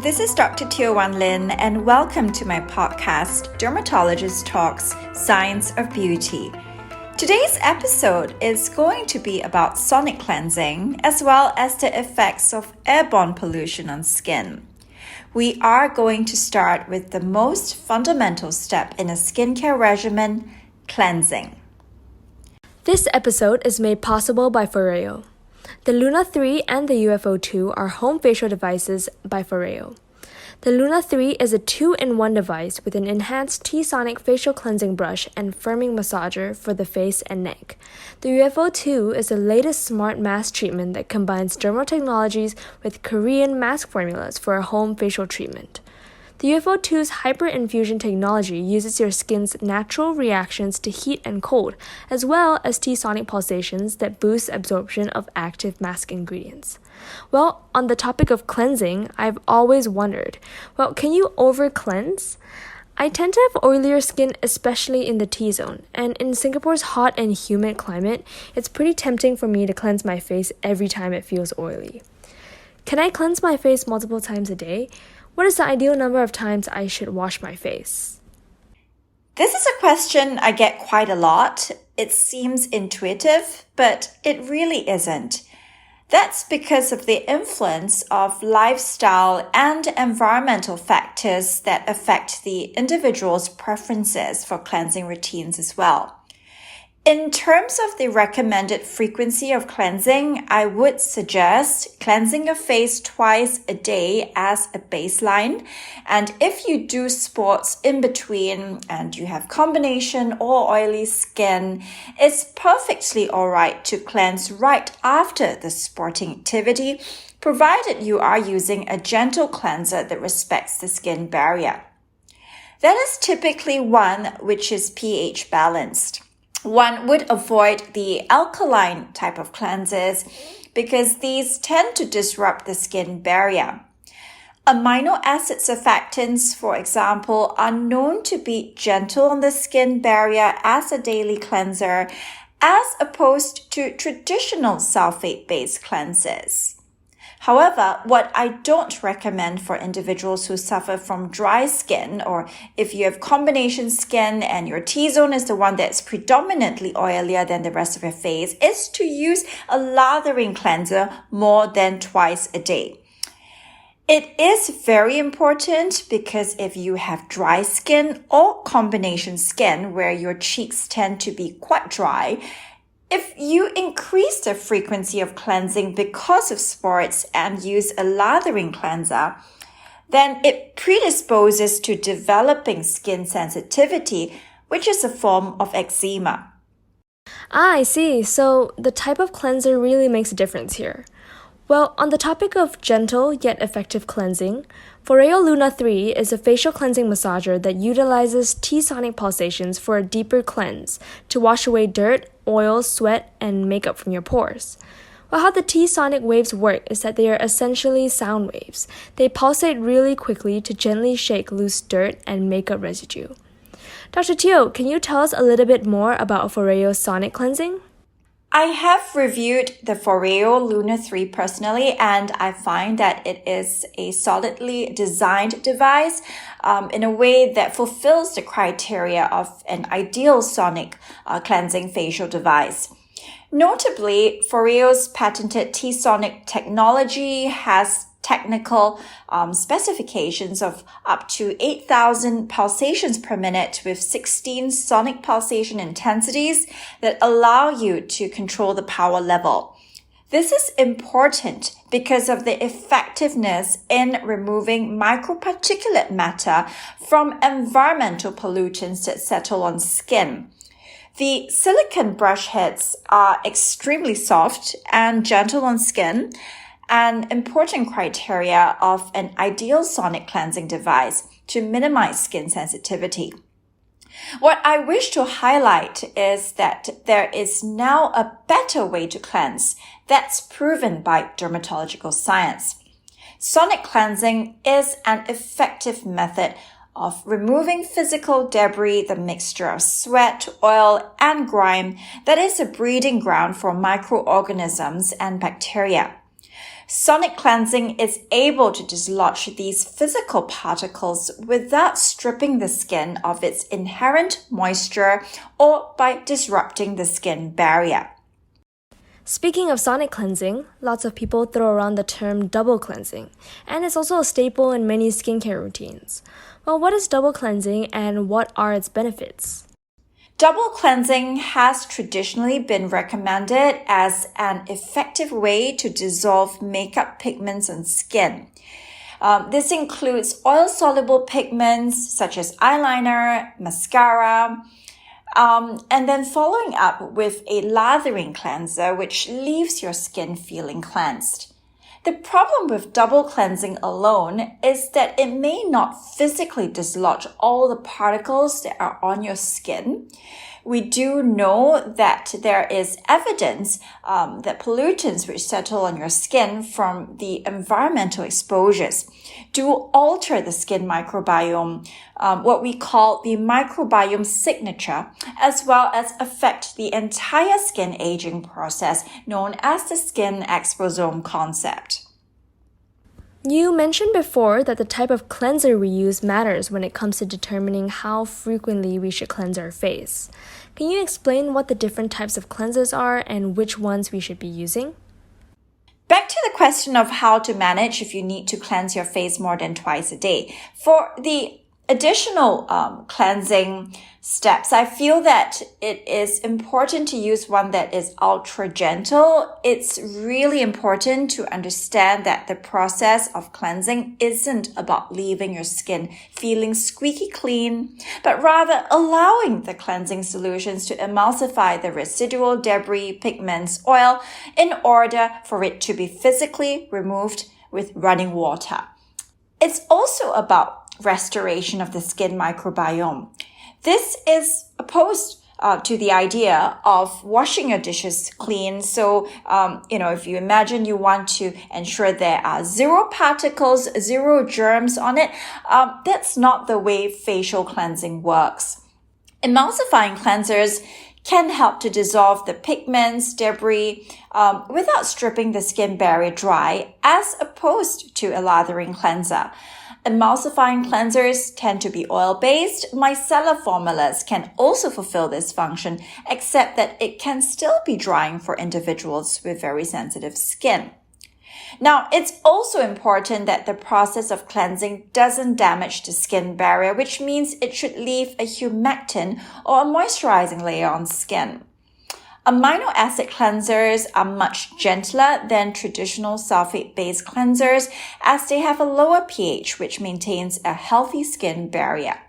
This is Dr. Teo Wan Lin, and welcome to my podcast, Dermatologist Talks Science of Beauty. Today's episode is going to be about sonic cleansing, as well as the effects of airborne pollution on skin. We are going to start with the most fundamental step in a skincare regimen, cleansing. This episode is made possible by Foreo. The Luna 3 and the UFO 2 are home facial devices by Foreo. The Luna 3 is a 2-in-1 device with an enhanced T-Sonic facial cleansing brush and firming massager for the face and neck. The UFO 2 is the latest smart mask treatment that combines dermal technologies with Korean mask formulas for a home facial treatment. The UFO 2's hyperinfusion technology uses your skin's natural reactions to heat and cold, as well as T-sonic pulsations that boost absorption of active mask ingredients. Well, on the topic of cleansing, I've always wondered, can you over-cleanse? I tend to have oilier skin, especially in the T-zone, and in Singapore's hot and humid climate, it's pretty tempting for me to cleanse my face every time it feels oily. Can I cleanse my face multiple times a day? What is the ideal number of times I should wash my face? This is a question I get quite a lot. It seems intuitive, but it really isn't. That's because of the influence of lifestyle and environmental factors that affect the individual's preferences for cleansing routines as well. In terms of the recommended frequency of cleansing, I would suggest cleansing your face twice a day as a baseline. And if you do sports in between and you have combination or oily skin, it's perfectly alright to cleanse right after the sporting activity, provided you are using a gentle cleanser that respects the skin barrier. That is typically one which is pH balanced. One would avoid the alkaline type of cleansers because these tend to disrupt the skin barrier. Amino acid surfactants, for example, are known to be gentle on the skin barrier as a daily cleanser, as opposed to traditional sulfate-based cleansers. However, what I don't recommend for individuals who suffer from dry skin, or if you have combination skin and your T-zone is the one that's predominantly oilier than the rest of your face, is to use a lathering cleanser more than twice a day. It is very important because if you have dry skin or combination skin where your cheeks tend to be quite dry, if you increase the frequency of cleansing because of sports and use a lathering cleanser, then it predisposes to developing skin sensitivity, which is a form of eczema. I see. So the type of cleanser really makes a difference here. Well, on the topic of gentle yet effective cleansing, Foreo Luna 3 is a facial cleansing massager that utilizes T-sonic pulsations for a deeper cleanse to wash away dirt, oil, sweat, and makeup from your pores. Well, how the T-sonic waves work is that they are essentially sound waves. They pulsate really quickly to gently shake loose dirt and makeup residue. Dr. Teo, can you tell us a little bit more about Foreo's sonic cleansing? I have reviewed the Foreo Luna 3 personally, and I find that it is a solidly designed device in a way that fulfills the criteria of an ideal sonic cleansing facial device. Notably, Foreo's patented T-sonic technology has technical specifications of up to 8,000 pulsations per minute with 16 sonic pulsation intensities that allow you to control the power level. This is important because of the effectiveness in removing microparticulate matter from environmental pollutants that settle on skin. The silicone brush heads are extremely soft and gentle on skin, an important criteria of an ideal sonic cleansing device to minimize skin sensitivity. What I wish to highlight is that there is now a better way to cleanse that's proven by dermatological science. Sonic cleansing is an effective method of removing physical debris, the mixture of sweat, oil, and grime that is a breeding ground for microorganisms and bacteria. Sonic cleansing is able to dislodge these physical particles without stripping the skin of its inherent moisture or by disrupting the skin barrier. Speaking of sonic cleansing, lots of people throw around the term double cleansing, and it's also a staple in many skincare routines. Well, what is double cleansing and what are its benefits? Double cleansing has traditionally been recommended as an effective way to dissolve makeup pigments on skin. This includes oil-soluble pigments such as eyeliner, mascara, and then following up with a lathering cleanser, which leaves your skin feeling cleansed. The problem with double cleansing alone is that it may not physically dislodge all the particles that are on your skin. We do know that there is evidence that pollutants which settle on your skin from the environmental exposures do alter the skin microbiome, what we call the microbiome signature, as well as affect the entire skin aging process known as the skin exposome concept. You mentioned before that the type of cleanser we use matters when it comes to determining how frequently we should cleanse our face. Can you explain what the different types of cleansers are and which ones we should be using? Back to the question of how to manage if you need to cleanse your face more than twice a day. For the additional cleansing steps, I feel that it is important to use one that is ultra gentle. It's really important to understand that the process of cleansing isn't about leaving your skin feeling squeaky clean, but rather allowing the cleansing solutions to emulsify the residual debris, pigments, oil in order for it to be physically removed with running water. It's also about restoration of the skin microbiome. This is opposed to the idea of washing your dishes clean. So, if you imagine you want to ensure there are zero particles, zero germs on it, that's not the way facial cleansing works. Emulsifying cleansers can help to dissolve the pigments, debris, without stripping the skin barrier dry, as opposed to a lathering cleanser. Emulsifying cleansers tend to be oil-based. Micellar formulas can also fulfill this function, except that it can still be drying for individuals with very sensitive skin. Now, it's also important that the process of cleansing doesn't damage the skin barrier, which means it should leave a humectant or a moisturizing layer on skin. Amino acid cleansers are much gentler than traditional sulfate-based cleansers as they have a lower pH, which maintains a healthy skin barrier.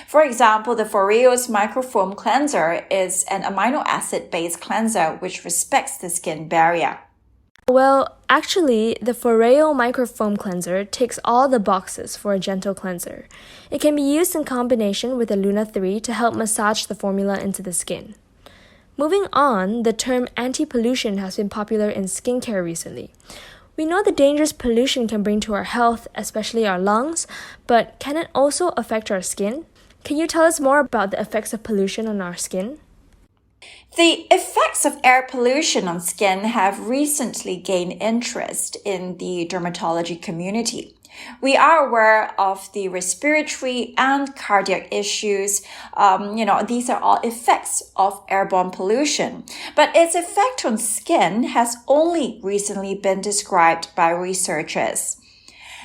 For example, the Foreo's microfoam cleanser is an amino acid-based cleanser which respects the skin barrier. Well, actually, the Foreo microfoam cleanser ticks all the boxes for a gentle cleanser. It can be used in combination with the Luna 3 to help massage the formula into the skin. Moving on, the term anti-pollution has been popular in skincare recently. We know the dangerous pollution can bring to our health, especially our lungs, but can it also affect our skin? Can you tell us more about the effects of pollution on our skin? The effects of air pollution on skin have recently gained interest in the dermatology community. We are aware of the respiratory and cardiac issues. These are all effects of airborne pollution. But its effect on skin has only recently been described by researchers.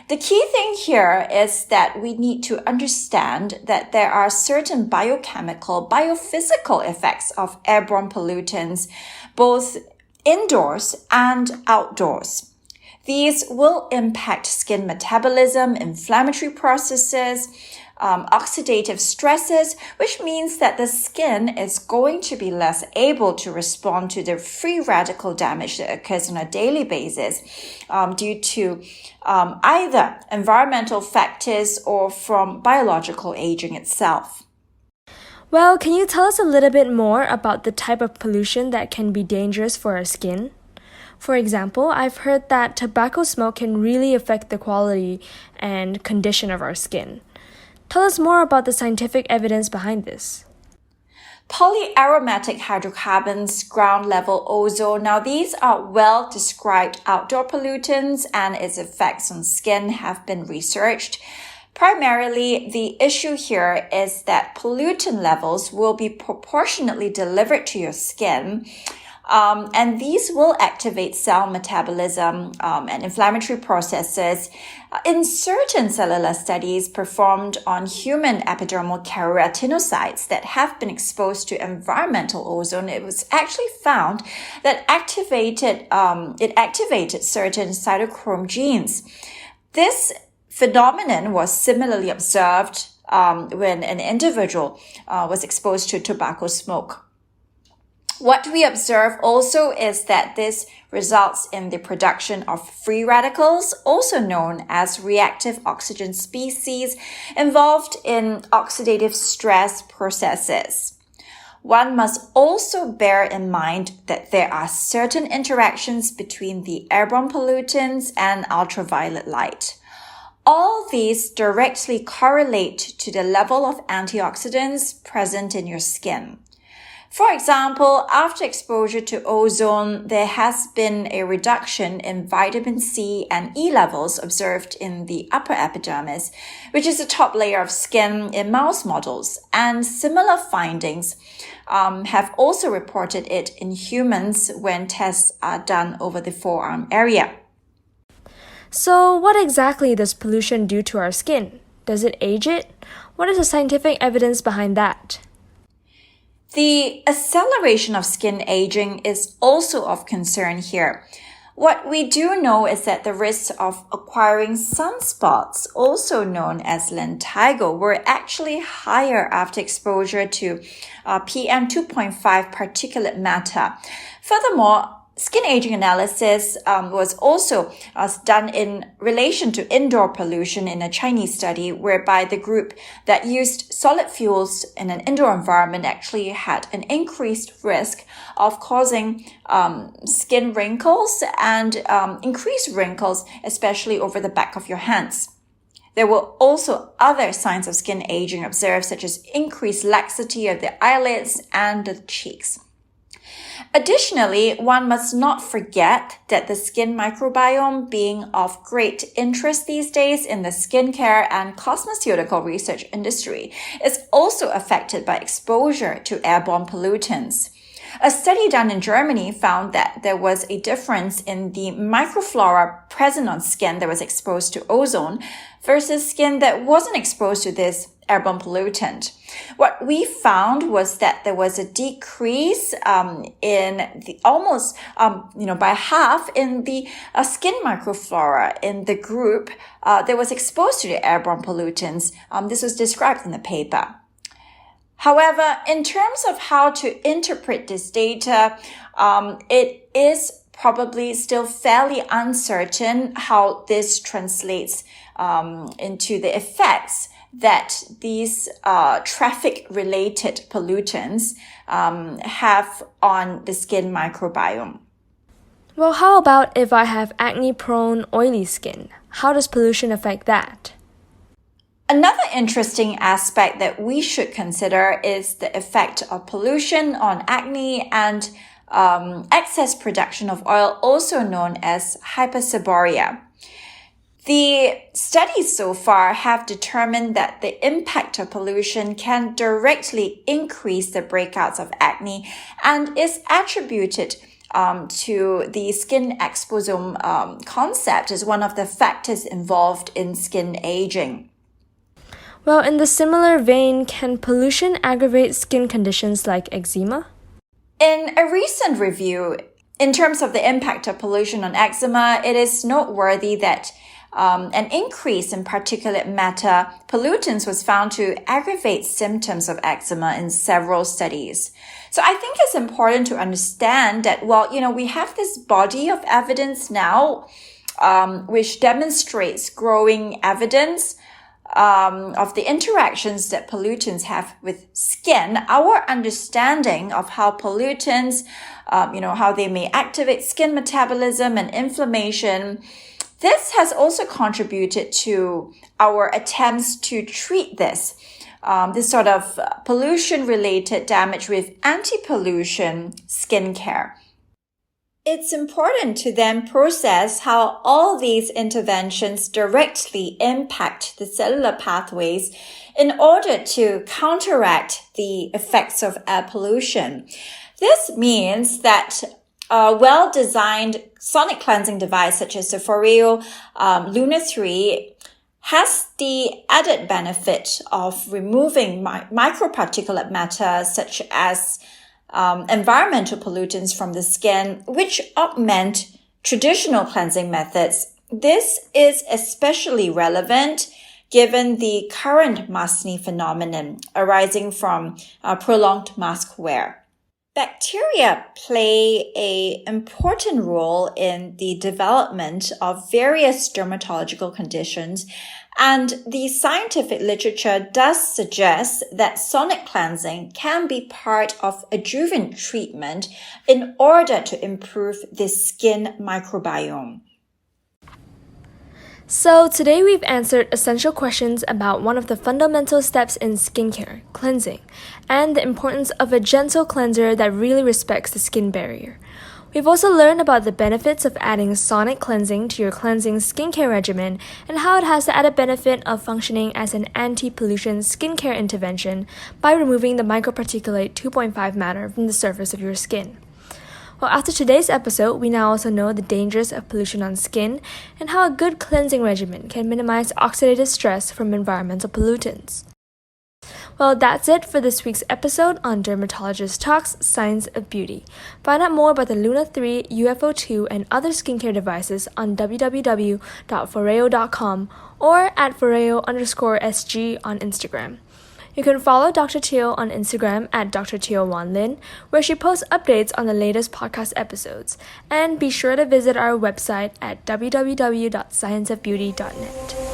The key thing here is that we need to understand that there are certain biochemical, biophysical effects of airborne pollutants, both indoors and outdoors. These will impact skin metabolism, inflammatory processes, oxidative stresses, which means that the skin is going to be less able to respond to the free radical damage that occurs on a daily basis due to either environmental factors or from biological aging itself. Well, can you tell us a little bit more about the type of pollution that can be dangerous for our skin? For example, I've heard that tobacco smoke can really affect the quality and condition of our skin. Tell us more about the scientific evidence behind this. Polyaromatic hydrocarbons, ground-level ozone. Now, these are well-described outdoor pollutants, and its effects on skin have been researched. Primarily, the issue here is that pollutant levels will be proportionately delivered to your skin, and these will activate cell metabolism and inflammatory processes. In certain cellular studies performed on human epidermal keratinocytes that have been exposed to environmental ozone, it was actually found that it activated certain cytochrome genes. This phenomenon was similarly observed when an individual was exposed to tobacco smoke. What we observe also is that this results in the production of free radicals, also known as reactive oxygen species, involved in oxidative stress processes. One must also bear in mind that there are certain interactions between the airborne pollutants and ultraviolet light. All these directly correlate to the level of antioxidants present in your skin. For example, after exposure to ozone, there has been a reduction in vitamin C and E levels observed in the upper epidermis, which is the top layer of skin in mouse models. And similar findings have also reported it in humans when tests are done over the forearm area. So, what exactly does pollution do to our skin? Does it age it? What is the scientific evidence behind that? The acceleration of skin aging is also of concern here. What we do know is that the risks of acquiring sunspots, also known as lentigo, were actually higher after exposure to PM 2.5 particulate matter. Furthermore, skin aging analysis was also done in relation to indoor pollution in a Chinese study, whereby the group that used solid fuels in an indoor environment actually had an increased risk of causing skin wrinkles and increased wrinkles, especially over the back of your hands. There were also other signs of skin aging observed, such as increased laxity of the eyelids and the cheeks. Additionally, one must not forget that the skin microbiome, being of great interest these days in the skincare and cosmeceutical research industry, is also affected by exposure to airborne pollutants. A study done in Germany found that there was a difference in the microflora present on skin that was exposed to ozone versus skin that wasn't exposed to this airborne pollutant. What we found was that there was a decrease in the almost, by half in the skin microflora in the group that was exposed to the airborne pollutants. This was described in the paper. However, in terms of how to interpret this data, it is probably still fairly uncertain how this translates into the effects that these traffic-related pollutants have on the skin microbiome. Well, how about if I have acne-prone, oily skin? How does pollution affect that? Another interesting aspect that we should consider is the effect of pollution on acne and excess production of oil, also known as hyperseborrhea. The studies so far have determined that the impact of pollution can directly increase the breakouts of acne and is attributed to the skin exposome concept as one of the factors involved in skin aging. Well, in the similar vein, can pollution aggravate skin conditions like eczema? In a recent review, in terms of the impact of pollution on eczema, it is noteworthy that an increase in particulate matter pollutants was found to aggravate symptoms of eczema in several studies. So I think it's important to understand that, we have this body of evidence now, which demonstrates growing evidence of the interactions that pollutants have with skin. Our understanding of how pollutants, how they may activate skin metabolism and inflammation, this has also contributed to our attempts to treat this this sort of pollution-related damage with anti-pollution skincare. It's important to then process how all these interventions directly impact the cellular pathways in order to counteract the effects of air pollution. This means that a well-designed sonic cleansing device such as the Foreo Luna 3 has the added benefit of removing microparticulate matter such as environmental pollutants from the skin, which augment traditional cleansing methods. This is especially relevant given the current maskne phenomenon arising from prolonged mask wear. Bacteria play an important role in the development of various dermatological conditions, and the scientific literature does suggest that sonic cleansing can be part of adjuvant treatment in order to improve the skin microbiome. So today we've answered essential questions about one of the fundamental steps in skincare, cleansing, and the importance of a gentle cleanser that really respects the skin barrier. We've also learned about the benefits of adding sonic cleansing to your cleansing skincare regimen and how it has the added benefit of functioning as an anti-pollution skincare intervention by removing the microparticulate 2.5 matter from the surface of your skin. Well, after today's episode, we now also know the dangers of pollution on skin and how a good cleansing regimen can minimize oxidative stress from environmental pollutants. Well, that's it for this week's episode on Dermatologist Talks Science of Beauty. Find out more about the Luna 3, UFO 2, and other skincare devices on www.foreo.com or at foreo_SG on Instagram. You can follow Dr. Teal on Instagram at Dr. Teal Wanlin, where she posts updates on the latest podcast episodes. And be sure to visit our website at www.scienceofbeauty.net.